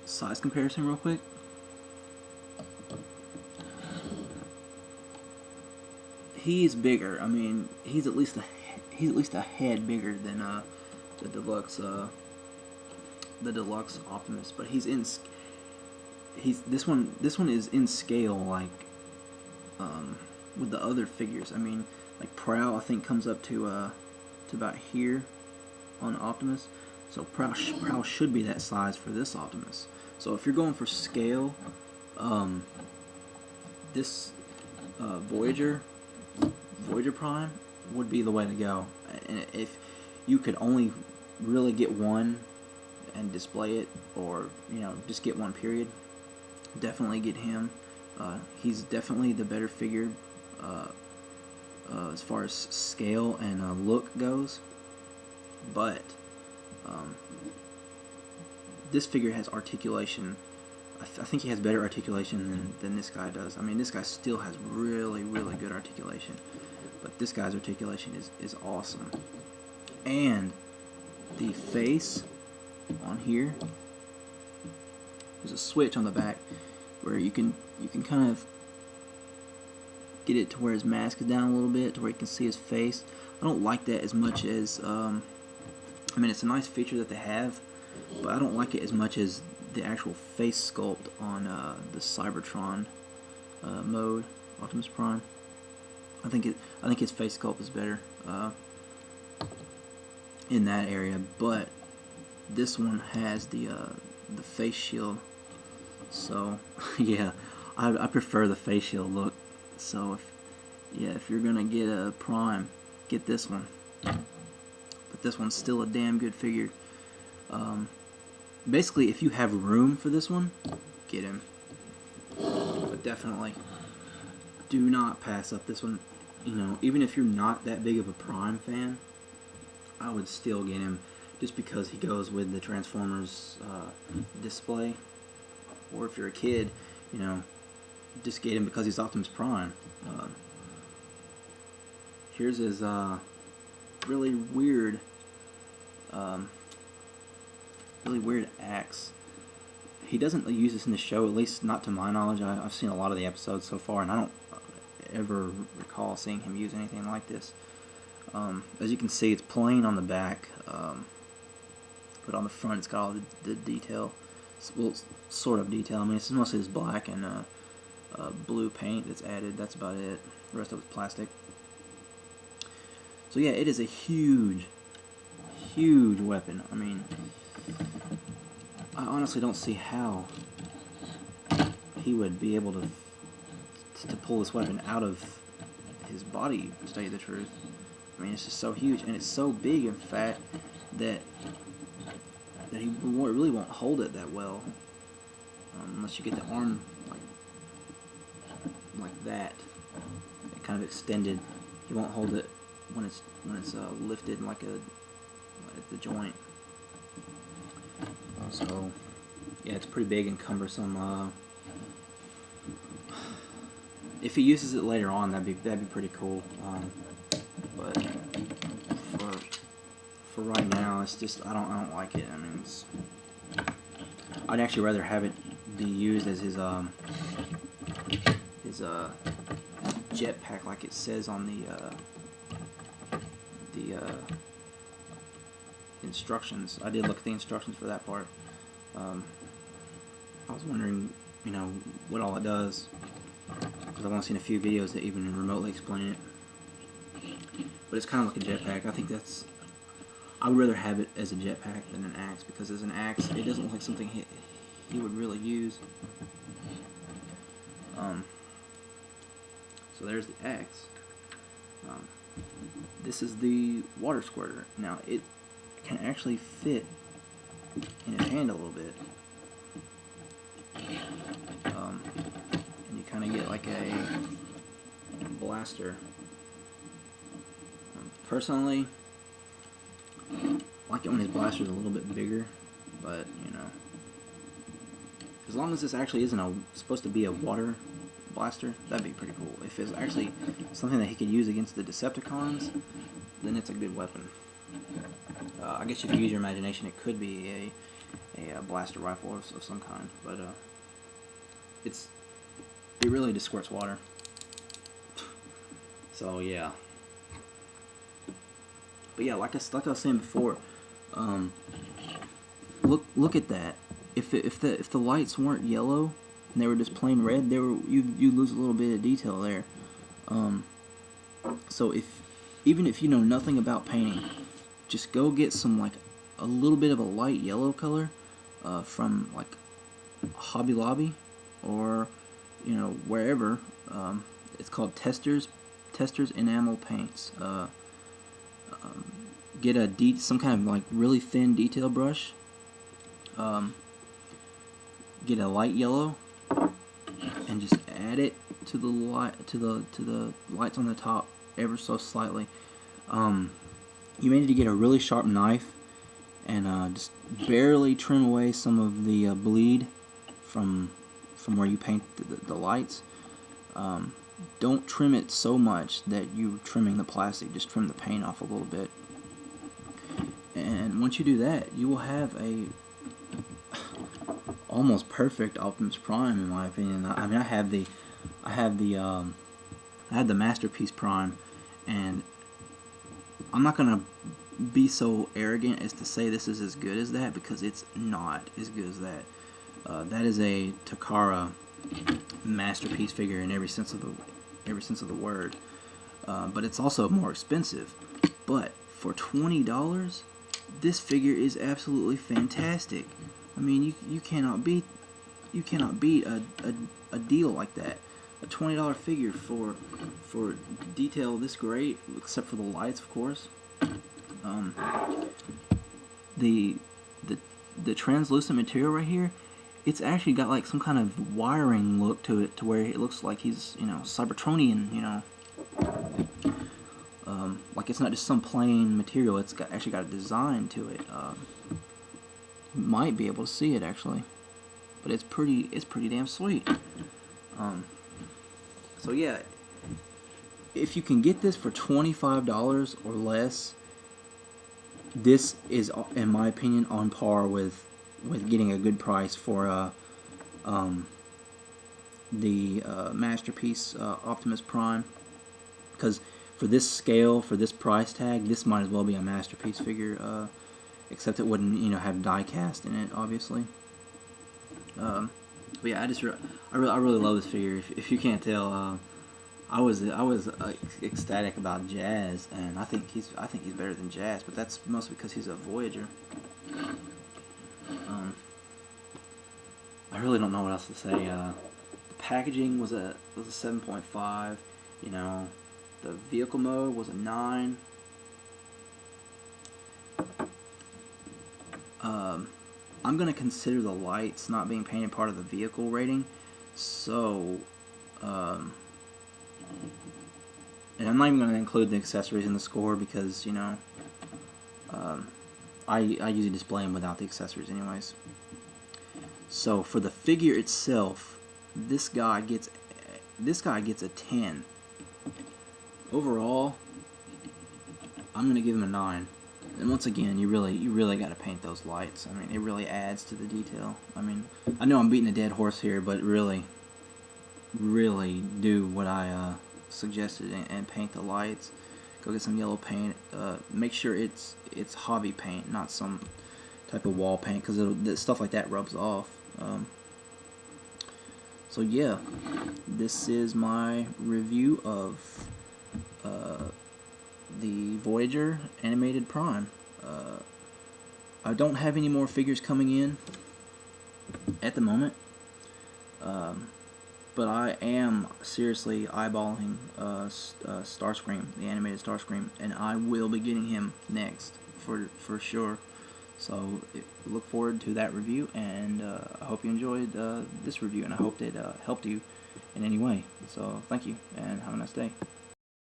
size comparison real quick. He's bigger. I mean, he's at least a head bigger than the deluxe Optimus, but this one is in scale like with the other figures. I mean, like Prowl I think comes up to about here on Optimus, so Prowl should be that size for this Optimus. So if you're going for scale, this Voyager Prime would be the way to go. And if you could only really get one and display it, or just get one period, definitely get him. He's definitely the better figure as far as scale and look goes, but this figure has articulation. I think he has better articulation than this guy does. I mean, this guy still has really good articulation, but this guy's articulation is awesome. And the face on here, there's a switch on the back where you can kind of get it to where his mask is down a little bit to where you can see his face. I don't like that as much as I mean, it's a nice feature that they have, but I don't like it as much as the actual face sculpt on the Cybertron mode, Optimus Prime. I think his face sculpt is better in that area, but this one has the face shield. So yeah, I prefer the face shield look. So if you're gonna get a Prime, get this one. But this one's still a damn good figure. Basically, if you have room for this one, get him. But definitely do not pass up this one. Even if you're not that big of a Prime fan, I would still get him just because he goes with the Transformers display. Or if you're a kid, just get him because he's Optimus Prime. Here's his really weird axe. He doesn't use this in the show, at least not to my knowledge. I've seen a lot of the episodes so far, and I don't ever recall seeing him use anything like this. As you can see, it's plain on the back, but on the front it's got all the detail. Well, sort of detail. I mean, it's mostly just black and blue paint that's added. That's about it. The rest of it's plastic. So yeah, it is a huge weapon. I mean, I honestly don't see how he would be able to pull this weapon out of his body, to tell you the truth. I mean, it's just so huge, and it's so big and fat that he really won't hold it that well, unless you get the arm like that, kind of extended. He won't hold it when it's lifted like at the joint. So yeah, it's pretty big and cumbersome. If he uses it later on, that'd be pretty cool. But for right now, it's just I don't like it. I mean, I'd actually rather have it be used as his jetpack, like it says on the instructions. I did look at the instructions for that part. I was wondering, what all it does, because I've only seen a few videos that even remotely explain it. But it's kind of like a jetpack. I think I would rather have it as a jetpack than an axe, because as an axe, it doesn't look like something he would really use. So there's the axe. This is the water squirter. Now it can actually fit in his hand a little bit. And you kind of get like a blaster. Personally, I like it when his blaster is a little bit bigger, but as long as this actually isn't supposed to be a water blaster, that'd be pretty cool. If it's actually something that he could use against the Decepticons, then it's a good weapon. I guess if you use your imagination, it could be a blaster rifle of some kind, but it really just squirts water. So yeah. But yeah, like I was saying before, look at that. If the lights weren't yellow and they were just plain red, you lose a little bit of detail there. So even if you know nothing about painting, just go get some like a little bit of a light yellow color from like Hobby Lobby or wherever. It's called Testors Enamel Paints. Get some kind of like really thin detail brush. Get a light yellow and just add it to the lights on the top ever so slightly. You may need to get a really sharp knife and just barely trim away some of the bleed from where you paint the lights. Don't trim it so much that you're trimming the plastic. Just trim the paint off a little bit. And once you do that, you will have a almost perfect Optimus Prime, in my opinion. I mean, I had the Masterpiece Prime, and I'm not gonna be so arrogant as to say this is as good as that, because it's not as good as that. That is a Takara masterpiece figure in every sense of the word, but it's also more expensive. But for $20, this figure is absolutely fantastic. I mean, you cannot beat a deal like that. A $20 figure for detail this great, except for the lights, of course. The translucent material right here, it's actually got like some kind of wiring look to it, to where it looks like he's Cybertronian, like it's not just some plain material. It's actually got a design to it. You might be able to see it actually, but it's pretty damn sweet. So yeah, if you can get this for $25 or less, this is, in my opinion, on par with getting a good price for the Masterpiece Optimus Prime. Because for this scale, for this price tag, this might as well be a Masterpiece figure, except it wouldn't, have die cast in it, obviously. But yeah, I really love this figure. If you can't tell, I was ecstatic about Jazz, and I think he's better than Jazz, but that's mostly because he's a Voyager. I really don't know what else to say. The packaging was a 7.5. The vehicle mode was a 9. I'm gonna consider the lights not being painted part of the vehicle rating, so and I'm not even gonna include the accessories in the score, because I usually display them without the accessories anyways. So for the figure itself, this guy gets a 10. Overall, I'm gonna give him a 9. And once again, you really got to paint those lights. I mean, it really adds to the detail. I mean, I know I'm beating a dead horse here, but really do what I suggested and paint the lights. Go get some yellow paint. Make sure it's hobby paint, not some type of wall paint, because stuff like that rubs off. So yeah, this is my review of the Voyager Animated Prime. I don't have any more figures coming in at the moment, but I am seriously eyeballing Starscream, the animated Starscream, and I will be getting him next for sure. So look forward to that review, and I hope you enjoyed this review, and I hope it helped you in any way. So thank you, and have a nice day.